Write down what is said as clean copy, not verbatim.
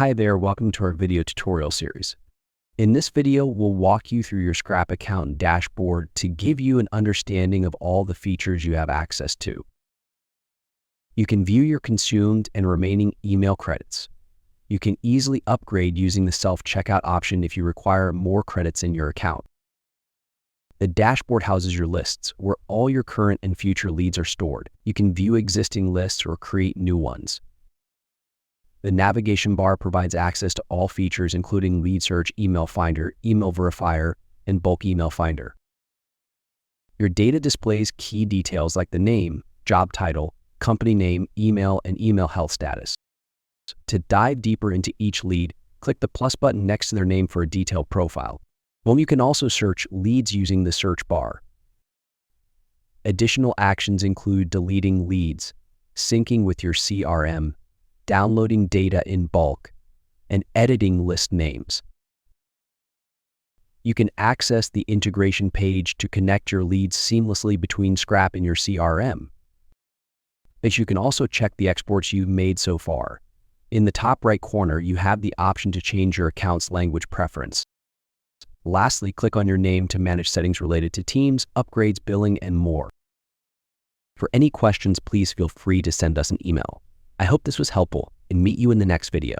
Hi there, welcome to our video tutorial series. In this video, we'll walk you through your Skrapp account dashboard to give you an understanding of all the features you have access to. You can view your consumed and remaining email credits. You can easily upgrade using the self-checkout option if you require more credits in your account. The dashboard houses your lists, where all your current and future leads are stored. You can view existing lists or create new ones. The navigation bar provides access to all features, including Lead Search, Email Finder, Email Verifier, and Bulk Email Finder. Your data displays key details like the name, job title, company name, email, and email health status. To dive deeper into each lead, click the plus button next to their name for a detailed profile. You can also search leads using the search bar. Additional actions include deleting leads, syncing with your CRM, downloading data in bulk, and editing list names. You can access the integration page to connect your leads seamlessly between Skrapp and your CRM. But you can also check the exports you've made so far. In the top right corner, you have the option to change your account's language preference. Lastly, click on your name to manage settings related to teams, upgrades, billing, and more. For any questions, please feel free to send us an email. I hope this was helpful and meet you in the next video.